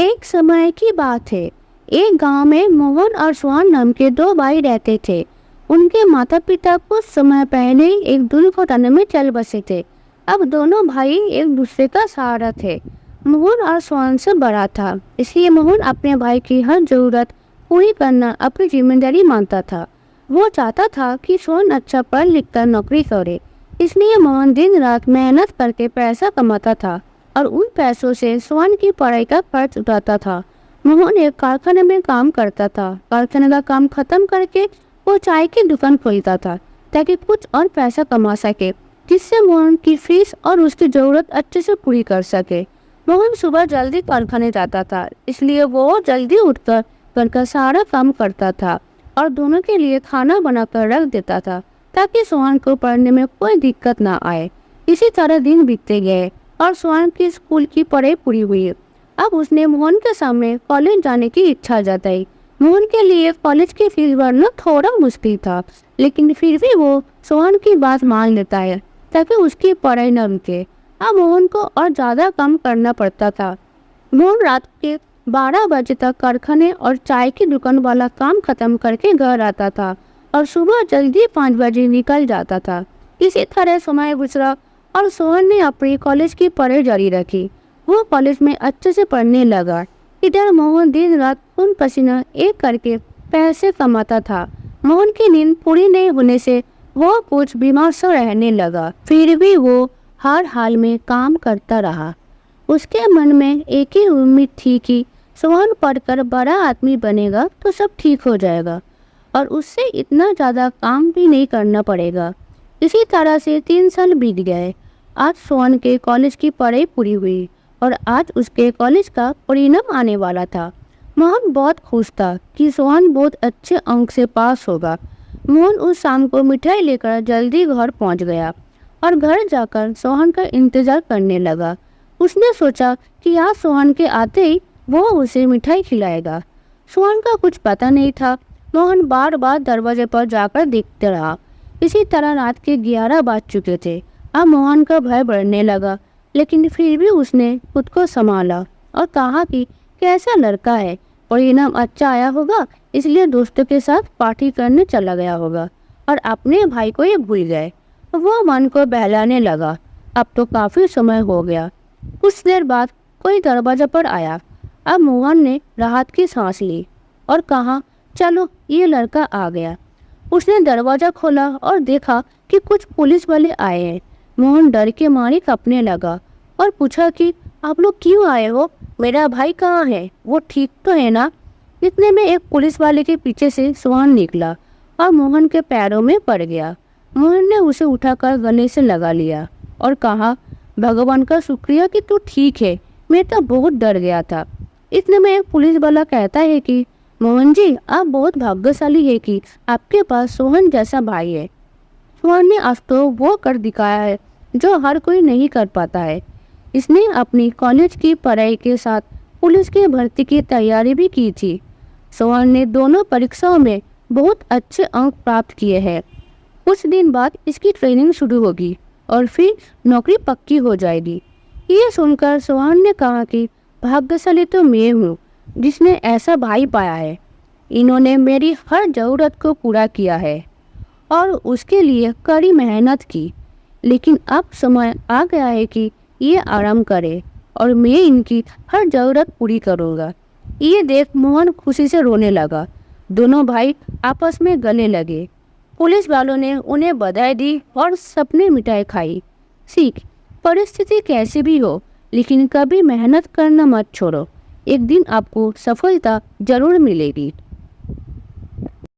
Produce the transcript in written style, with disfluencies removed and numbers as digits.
एक समय की बात है। एक गांव में मोहन और सोहन नाम के दो भाई रहते थे। उनके माता पिता कुछ समय पहले ही एक दुर्घटना में चल बसे थे। अब दोनों भाई एक दूसरे का सहारा थे। मोहन और सोहन से बड़ा था, इसलिए मोहन अपने भाई की हर जरूरत पूरी करना अपनी जिम्मेदारी मानता था। वो चाहता था कि सोहन अच्छा पढ़ लिख कर नौकरी करे, इसलिए मोहन दिन रात मेहनत करके पैसा कमाता था और उन पैसों से सोहन की पढ़ाई का खर्च उठाता था। मोहन एक कारखाने में काम करता था। कारखाने का काम खत्म करके वो चाय की दुकान खोलता था ताकि कुछ और पैसा कमा सके, जिससे मोहन की फीस और उसकी जरूरत अच्छे से पूरी कर सके। मोहन सुबह जल्दी कारखाने जाता था, इसलिए वो जल्दी उठकर घर का सारा काम करता था और दोनों के लिए खाना बनाकर रख देता था ताकि सोहन को पढ़ने में कोई दिक्कत ना आए। इसी तरह दिन बीतते गए और सोहन की स्कूल की पढ़ाई पूरी हुई। अब उसने मोहन के सामने कॉलेज जाने की इच्छा जताई। मोहन के लिए कॉलेज की फीस भरना थोड़ा मुश्किल था, लेकिन फिर भी वो सोहन की बात मान लेता है ताकि उसकी पढ़ाई न रुके। अब मोहन को और ज्यादा काम करना पड़ता था। मोहन रात के 12 बजे तक कारखाने और चाय की दुकान वाला काम खत्म करके घर आता था और सुबह जल्दी 5 बजे निकल जाता था। इसी तरह समय गुजरा और सोहन ने अपनी कॉलेज की पढ़ाई जारी रखी। वो कॉलेज में अच्छे से पढ़ने लगा। इधर मोहन दिन रात खून पसीना एक करके पैसे कमाता था। मोहन की नींद पूरी नहीं होने से वो कुछ बीमार सा रहने लगा, फिर भी वो हर हाल में काम करता रहा। उसके मन में एक ही उम्मीद थी कि सोहन पढ़कर बड़ा आदमी बनेगा तो सब ठीक हो जाएगा और उससे इतना ज़्यादा काम भी नहीं करना पड़ेगा। इसी तरह से 3 साल बीत गए। आज सोहन के कॉलेज की पढ़ाई पूरी हुई और आज उसके कॉलेज का परिणाम आने वाला था। मोहन बहुत खुश था कि सोहन बहुत अच्छे अंक से पास होगा। मोहन उस शाम को मिठाई लेकर जल्दी घर पहुंच गया और घर जाकर सोहन का इंतजार करने लगा। उसने सोचा कि आज सोहन के आते ही वो उसे मिठाई खिलाएगा। सोहन का कुछ पता नहीं था। मोहन बार बार दरवाजे पर जाकर देखते रहा। इसी तरह रात के 11 बज चुके थे। अब मोहन का भय बढ़ने लगा, लेकिन फिर भी उसने खुद को संभाला और कहा कि कैसा लड़का है, परिणाम अच्छा आया होगा इसलिए दोस्तों के साथ पार्टी करने चला गया होगा और अपने भाई को ये भूल गए। वो मन को बहलाने लगा। अब तो काफी समय हो गया। कुछ देर बाद कोई दरवाजा पर आया। अब मोहन ने राहत की सांस ली और कहा, चलो ये लड़का आ गया। उसने दरवाजा खोला और देखा कि कुछ पुलिस वाले आए हैं। मोहन डर के मारे कांपने लगा और पूछा कि आप लोग क्यों आए हो? मेरा भाई कहाँ है? वो ठीक तो है ना? इतने में एक पुलिस वाले के पीछे से सोहन निकला और मोहन के पैरों में पड़ गया। मोहन ने उसे उठाकर गले से लगा लिया और कहा, भगवान का शुक्रिया कि तू ठीक है, मैं तो बहुत डर गया था। इतने में एक पुलिस वाला कहता है कि मोहन जी, आप बहुत भाग्यशाली है कि आपके पास सोहन जैसा भाई है। सोहन ने आज तो वो कर दिखाया है जो हर कोई नहीं कर पाता है। इसने अपनी कॉलेज की पढ़ाई के साथ पुलिस की भर्ती की तैयारी भी की थी। सोहन ने दोनों परीक्षाओं में बहुत अच्छे अंक प्राप्त किए हैं। कुछ दिन बाद इसकी ट्रेनिंग शुरू होगी और फिर नौकरी पक्की हो जाएगी। ये सुनकर सोहन ने कहा कि भाग्यशाली तो मैं हूँ जिसने ऐसा भाई पाया है। इन्होंने मेरी हर ज़रूरत को पूरा किया है और उसके लिए कड़ी मेहनत की, लेकिन अब समय आ गया है कि ये आराम करे और मैं इनकी हर ज़रूरत पूरी करूँगा। ये देख मोहन खुशी से रोने लगा। दोनों भाई आपस में गले लगे। पुलिस वालों ने उन्हें बधाई दी और सबने मिठाई खाई। सीख, परिस्थिति कैसी भी हो लेकिन कभी मेहनत करना मत छोड़ो। एक दिन आपको सफलता जरूर मिलेगी।